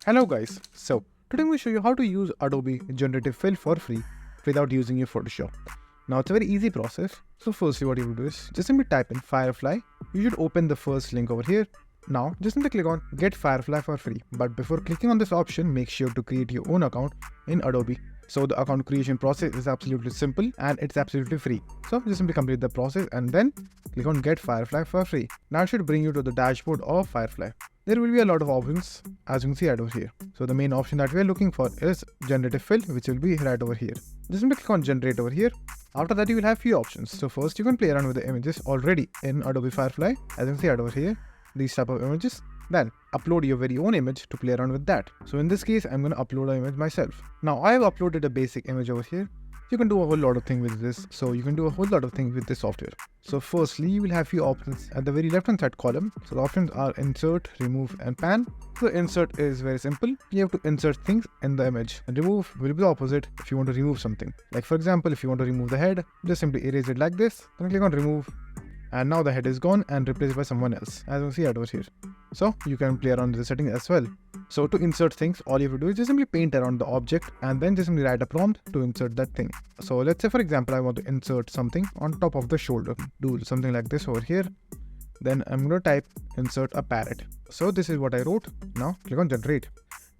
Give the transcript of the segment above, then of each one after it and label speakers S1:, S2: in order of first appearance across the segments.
S1: Hello guys, so today I'm going to show you how to use Adobe Generative Fill for free without using your Photoshop. Now it's a very easy process. So firstly what you will do is just simply type in Firefly. You should open the first link over here. Now just simply click on Get Firefly for free. But before clicking on this option, make sure to create your own account in Adobe. So the account creation process is absolutely simple and it's absolutely free. So just simply complete the process and then click on Get Firefly for free. Now it should bring you to the dashboard of Firefly. There will be a lot of options as you can see right over here. So the main option that we are looking for is Generative Fill, which will be right over here. Just simply click on Generate over here. After that you will have few options. So first you can play around with the images already in Adobe Firefly. As you can see right over here, these type of images. Then upload your very own image to play around with that. So in this case, I'm going to upload an image myself. Now I have uploaded a basic image over here. You can do a whole lot of things with this. So you can do a whole lot of things with this software. So firstly, you will have few options at the very left hand side column. So the options are insert, remove and pan. So insert is very simple. You have to insert things in the image, and remove will be the opposite if you want to remove something. Like for example, if you want to remove the head, just simply erase it like this. Then click on remove. And now the head is gone and replaced by someone else, as you can see right over here. So you can play around with the settings as well. So to insert things, all you have to do is just simply paint around the object and then just simply write a prompt to insert that thing. So let's say for example, I want to insert something on top of the shoulder. Do something like this over here. Then I'm going to type insert a parrot. So this is what I wrote. Now click on generate.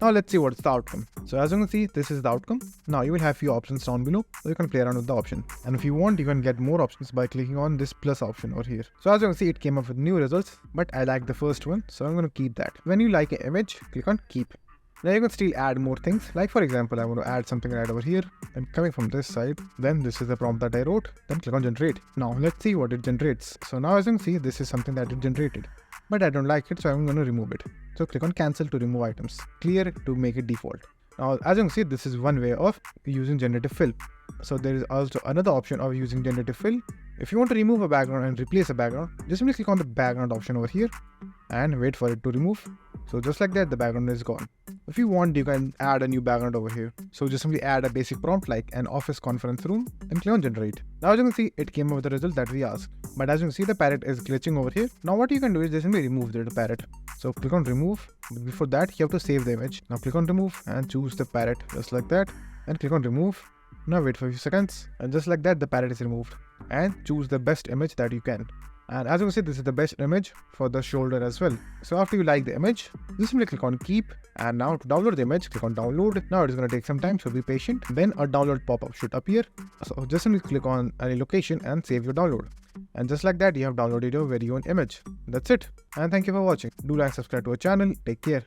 S1: Now let's see what's the outcome. So as you can see, this is the outcome. Now you will have few options down below, so you can play around with the option. And if you want, you can get more options by clicking on this plus option over here. So as you can see, it came up with new results, but I like the first one, so I'm going to keep that. When you like an image, click on keep. Now you can still add more things. Like for example, I want to add something right over here and coming from this side. Then this is the prompt that I wrote. Then click on generate. Now let's see what it generates. So now as you can see, this is something that it generated, but I don't like it, so I'm going to remove it. So click on cancel to remove items, clear to make it default. Now as you can see, this is one way of using Generative Fill. So there is also another option of using Generative Fill. If you want to remove a background and replace a background, just simply click on the background option over here and wait for it to remove. So just like that, the background is gone. If you want, you can add a new background over here. So just simply add a basic prompt like an office conference room and click on generate. Now as you can see, it came up with the result that we asked. But as you can see, the parrot is glitching over here. Now what you can do is just simply remove the parrot. So click on remove. But before that, you have to save the image. Now click on remove and choose the parrot just like that. And click on remove. Now wait for a few seconds. And just like that, the parrot is removed. And choose the best image that you can. And as you can see, this is the best image for the shoulder as well. So after you like the image, just simply click on keep. And now to download the image, click on download. Now it is going to take some time, so be patient. Then a download pop-up should appear. So just simply click on any location and save your download. And just like that, you have downloaded your very own image. That's it. And thank you for watching. Do like, subscribe to our channel. Take care.